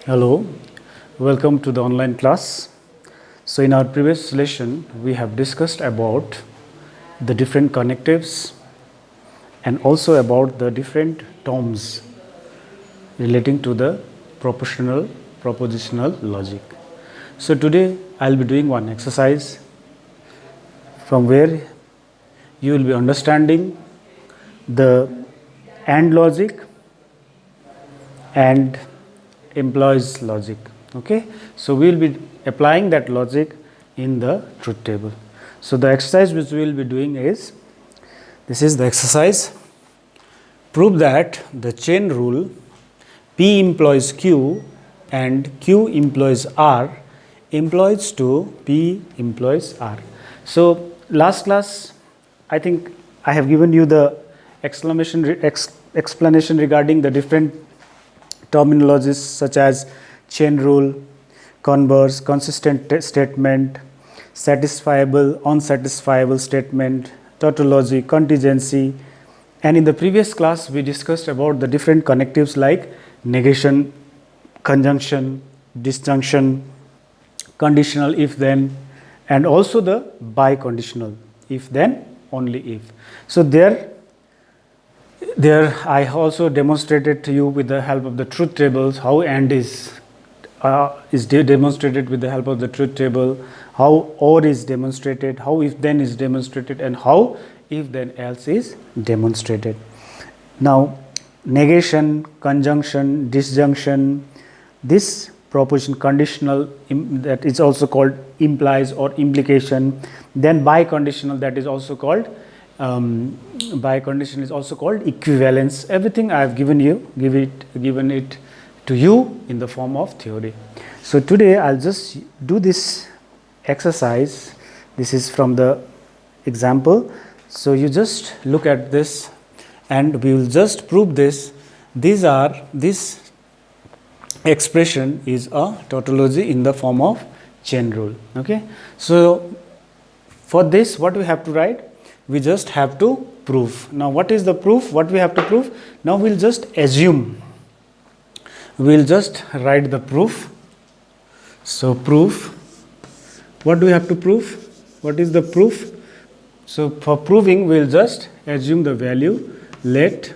Hello, welcome to the online class. So in our previous lesson, we have discussed about the different connectives and also about the different terms relating to the propositional logic. So today I'll be doing one exercise from where you will be understanding the AND logic and employees logic. Okay, so we will be applying that logic in the truth table. So the exercise which we will be doing is, this is the exercise: prove that the chain rule P employs Q and Q employs R employs to P employs R. So last class I think I have given you the explanation regarding the different terminologies such as chain rule, converse, consistent statement, satisfiable, unsatisfiable statement, tautology, contingency. And in the previous class we discussed about the different connectives like negation, conjunction, disjunction, conditional if then, and also the biconditional if then only if. So there I also demonstrated to you with the help of the truth tables how AND is demonstrated with the help of the truth table, how OR is demonstrated, how if then is demonstrated, and how if then else is demonstrated. Now negation, conjunction, disjunction, this proposition conditional, that is also called implies or implication, then biconditional, that is also called bicondition is also called equivalence. Everything I have given it to you in the form of theory. So today I'll just do this exercise. This is from the example. So you just look at this and we will just prove this. This expression is a tautology in the form of chain rule. Okay. So for this, what we have to write? We just have to prove. Now what is the proof? What we have to prove? Now we'll just assume. We'll just write the proof. So proof. What do we have to prove? What is the proof? So for proving, we'll just assume the value. These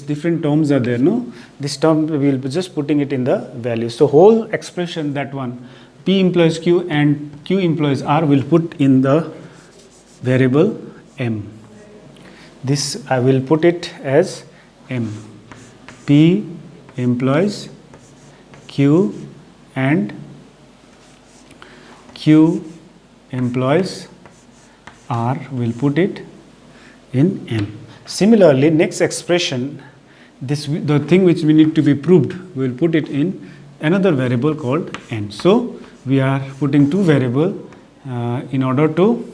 different terms are there, no? This term we'll be just putting it in the value. So whole expression, that one, P employs Q and Q employs R, will put in the variable M. This I will put it as M. P employs Q and Q employs R, will put it in M. Similarly, next expression, the thing which we need to be proved, we will put it in another variable called N. So we are putting two variables in order to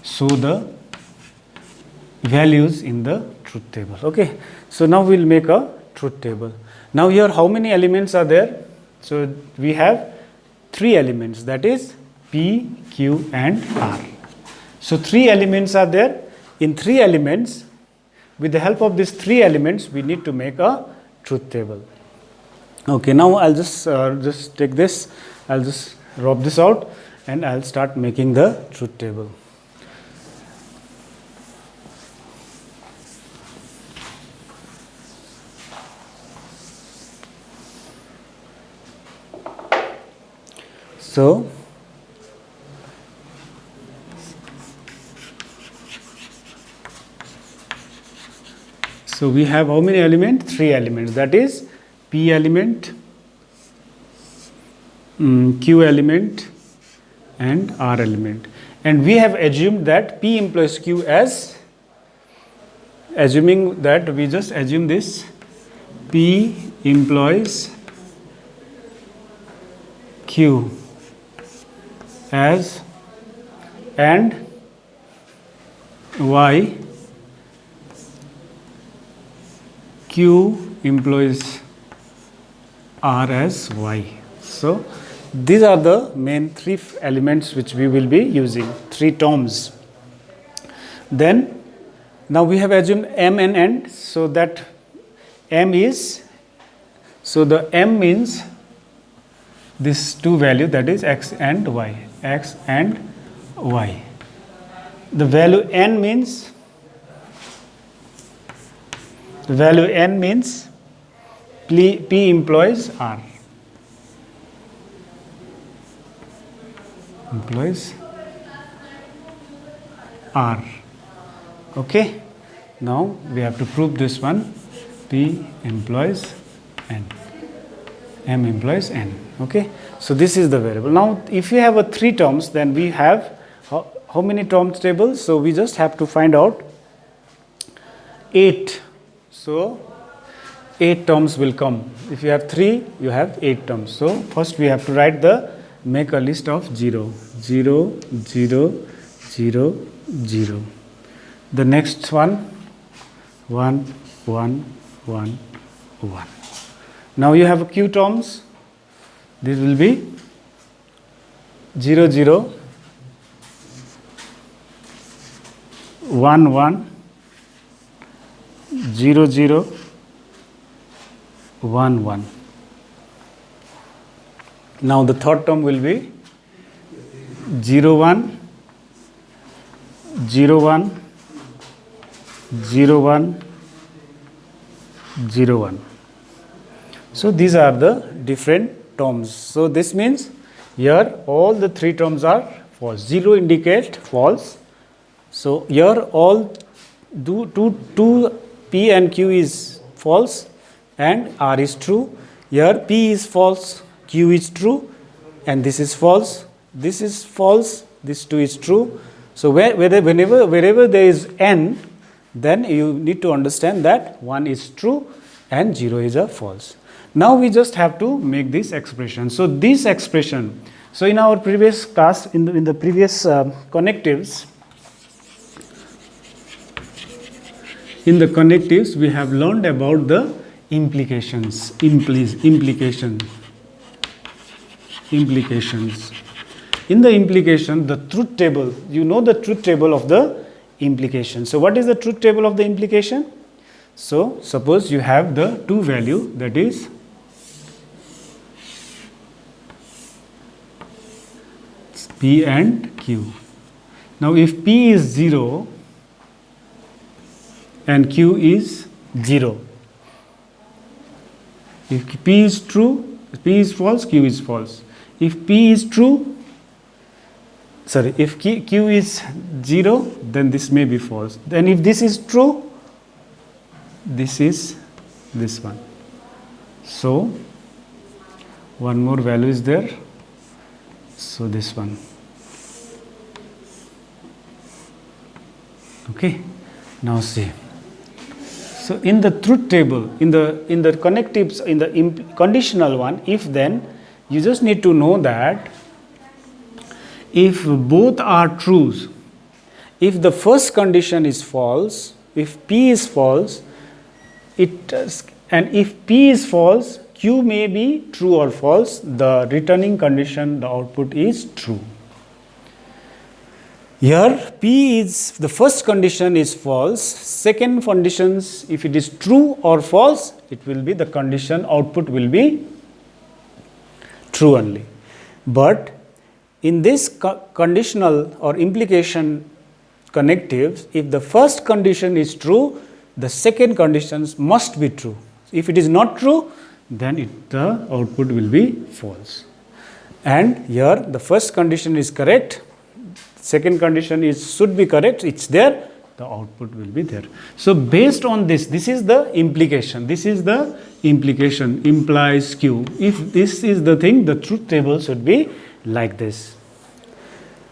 show the values in the truth table. Okay. So now we will make a truth table. Now here how many elements are there? So we have 3 elements, that is P, Q and R. So 3 elements are there. In 3 elements, with the help of these 3 elements, we need to make a truth table. Okay, now I'll just take this, I'll just rub this out and I'll start making the truth table. So we have how many elements? 3 elements, that is P element, Q element and R element. And we have assumed that P employs Q as, assuming that we just assume this P employs Q as and Y Q employs R as Y. So these are the main 3 elements which we will be using, 3 terms. Then now we have assumed M and N, so that m is, so the m means this two value, that is x and y, x and y. The value n means, the value n means p employs r, employs r. Okay, now we have to prove this one. P employs n, m employs n. Okay, so this is the variable. Now if you have a 3 terms, then we have how many terms tables? So we just have to find out 8. So 8 terms will come. If you have 3, you have 8 terms. So first we have to write make a list of 0, 0, 0, 0, 0. The next one 1, 1, 1, 1. Now you have a q terms. This will be 0, 0, 1, 1, 0, 0, 1, 1. Now the third term will be 0, 1, 0, 1, 0, 1, 0, 1. So these are the different terms. So this means here all the 3 terms are false. 0 indicate false. So here all two p and q is false and r is true. Here p is false, q is true, and this is false. This is false. This 2 is true. So wherever there is n, then you need to understand that 1 is true and 0 is a false. Now we just have to make this expression. So this expression, so in our previous class, in the previous connectives, in the connectives we have learned about the implications. Implications. In the implication, the truth table, you know the truth table of the implication. So what is the truth table of the implication? So suppose you have the 2 value, that is p and q. Now if p is 0 and q is 0, if p is true, p is false, q is false. If p is true, if q is 0, then this may be false. Then if this is true, this is this one. So one more value is there. So this one. Okay. Now see. So in the truth table, in the connectives, in the conditional one, if then, you just need to know that if both are true, if the first condition is false, if p is false, and if p is false, q may be true or false, the returning condition, the output is true. Here p is, the first condition is false, second conditions, if it is true or false, it will be, the condition output will be true only. But in this conditional or implication connectives, if the first condition is true, the second conditions must be true. If it is not true, then the output will be false. And here the first condition is correct, second condition should be correct, it's there, the output will be there. So based on this is the implication. This is the implication, implies q. If this is the thing, the truth table should be like this.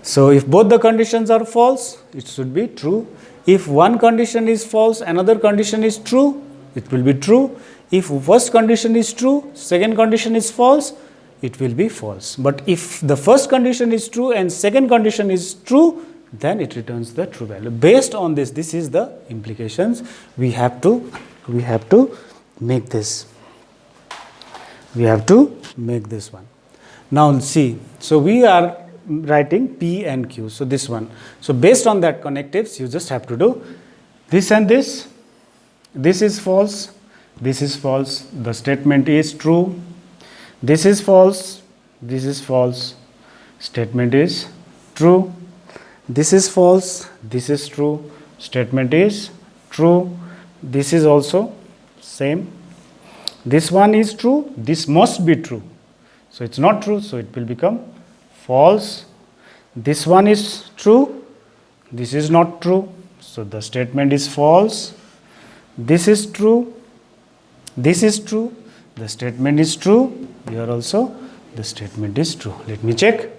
So if both the conditions are false, it should be true. If one condition is false, another condition is true, it will be true. If first condition is true, second condition is false, it will be false. But if the first condition is true and second condition is true, then it returns the true value. Based on this is the implications. We have to make this. We have to make this one. Now see, so we are writing p and q, so this one. So based on that connectives, you just have to do this and this. This is false, this is false, the statement is true. This is false, this is false, statement is true. This is false, this is true, statement is true. This is also same. This one is true, this must be true. So it's not true, so it will become false. This one is true, this is not true, so the statement is false. This is true, this is true, the statement is true. Here also the statement is true. Let me check.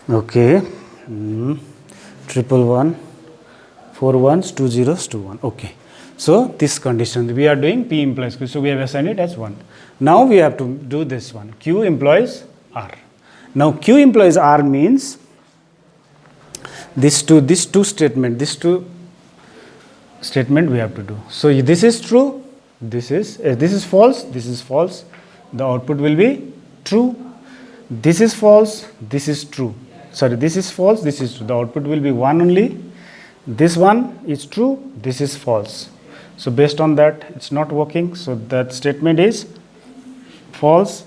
Okay, 111, 4 ones, 2 zeros, 2 1. Okay, so this condition we are doing P implies Q, so we have assigned it as 1. Now we have to do this one, Q implies R. Now Q implies R means this two statement we have to do. So this is true, this is false, this is false. The output will be true. This is false, this is true. Sorry, this is false, this is true. The output will be 1 only. This one is true, this is false. So based on that, it's not working. So that statement is false.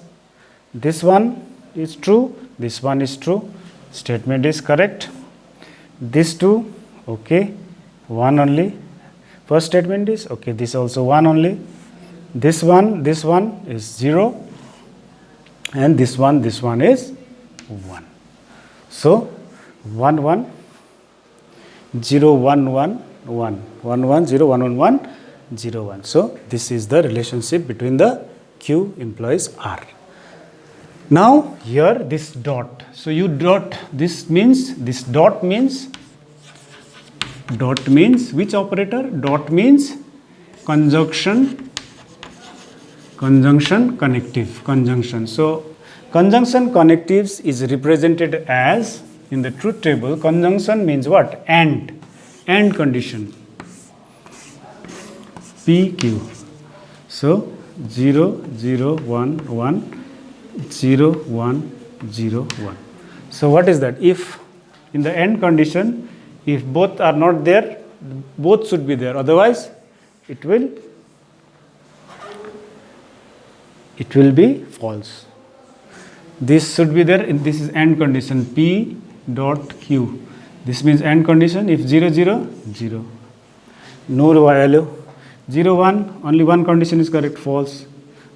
This one is true, this one is true. Statement is correct. This two, okay, 1 only. First statement is okay, this also 1 only. This one is 0, and this one is 1. So 1 1 0 1 1 1 1 1 0 1 1 1 0 1. So this is the relationship between the Q implies R. Now here this dot. So you dot, this means dot means which operator? Dot means conjunction connective, conjunction. So conjunction connectives is represented as, in the truth table, conjunction means what? And condition. PQ. So 0 0 1 1 0 1 0 1. So what is that? If in the end condition, if both are not there, both should be there, otherwise it will be false. This should be there, this is AND condition, P dot Q. This means AND condition. If 0 0 0, no value. 0 1, only one condition is correct, false.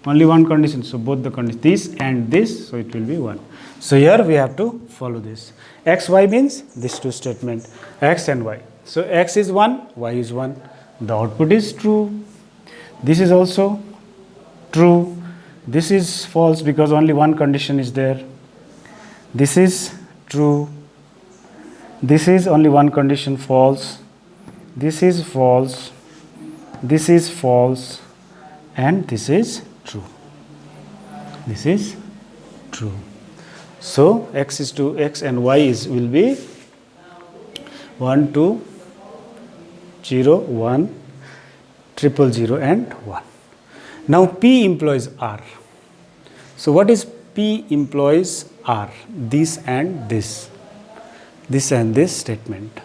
Only one condition, so both the conditions, this and this, so it will be 1. So here we have to follow this. X, Y means these two statement, X and Y. So X is 1, Y is 1. The output is true. This is also true. This is false because only one condition is there. This is true. This is only one condition, false. This is false. This is false. And this is true. This is true. So X is to X and Y will be 1 2 0 1 0 0 and 1. Now P implies R. So what is P implies R? This and this. This and this statement.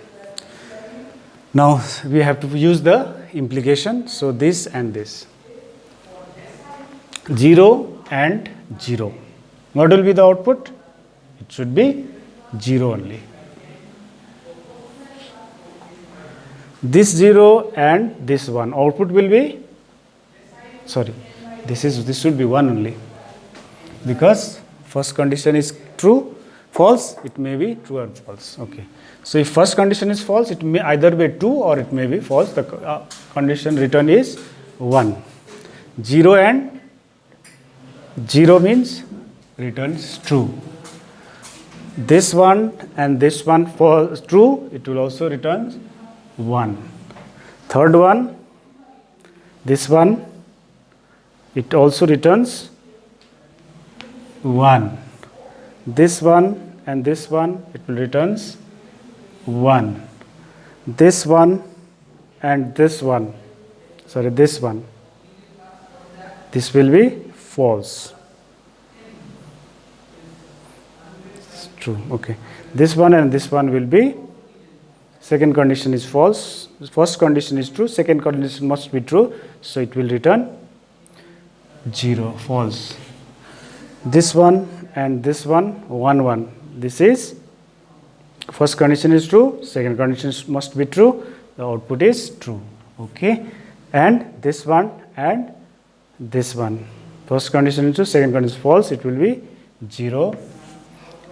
Now we have to use the implication. So this and this. 0 and 0. What will be the output? It should be 0 only. This 0 and this 1. Output will be, sorry, this should be 1 only. Because first condition is true, false, it may be true or false. Okay. So if first condition is false, it may either be true or it may be false. The condition return is 1. 0 and 0 means returns true. This one and this one false true, it will also return 1. Third one, this one, it also returns 1. This one and this one, it will returns 1. This one and this one, sorry, this one, this will be false. It's true. Okay. This one and this one will be second condition is false, first condition is true, second condition must be true, so it will return 0, false. This one and this one, 1 1. This is first condition is true, second condition must be true, the output is true. Okay, and this one and this one, first condition is true, second condition is false, it will be 0,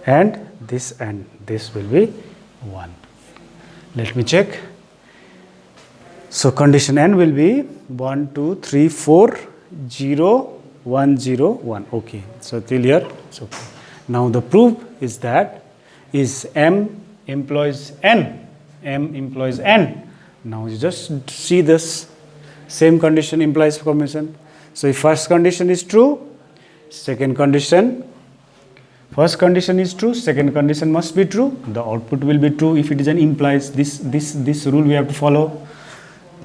and this will be 1. Let me check. So condition n will be 1 2 3 4 0 1 0 1. Okay, so till here it's okay. Now the proof is that is m employs n. M employs n. Now you just see this same condition implies combination. So if first condition is true, second condition, first condition is true, second condition must be true, the output will be true. If it is an implies, this rule we have to follow.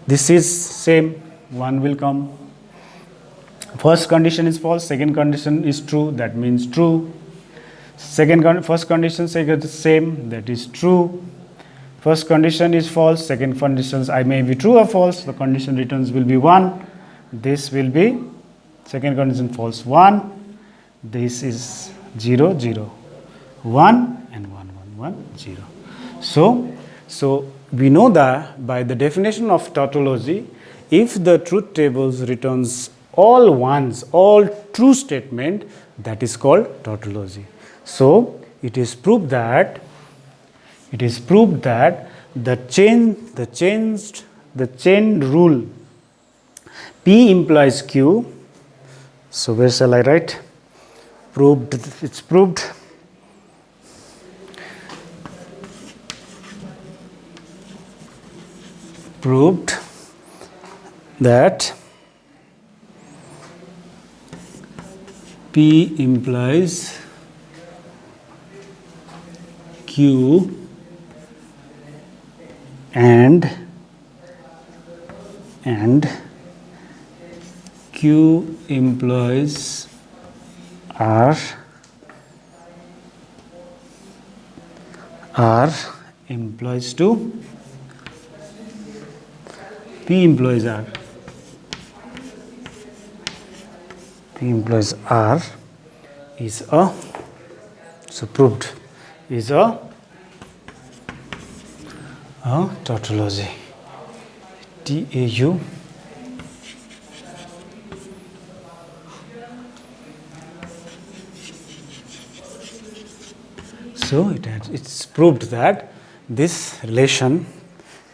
This is same, 1 will come. First condition is false, second condition is true, that means true. First condition second is same, that is true. First condition is false, second conditions I may be true or false, the condition returns will be 1. This will be second condition false 1. This is 0 0 1 and 1 1 1 0. So we know that by the definition of tautology, if the truth tables returns all ones, all true statement, that is called tautology. So it is proved that the chain rule P implies Q. So where shall I write? Proved. It's proved. Proved that P implies Q and Q implies R implies to P implies R. P implies R is a, so proved, is a tautology. TAU. So it's proved that this relation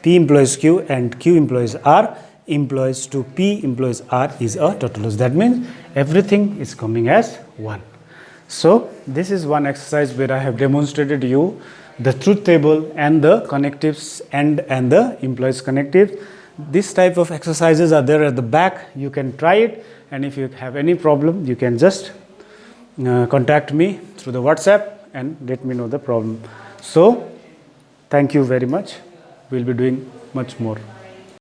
P implies Q and Q implies R implies to P implies R is a tautology. That means everything is coming as 1. So this is one exercise where I have demonstrated you the truth table and the connectives and the implies connective. This type of exercises are there at the back. You can try it, and if you have any problem, you can just contact me through the WhatsApp and let me know the problem. So thank you very much. We'll be doing much more.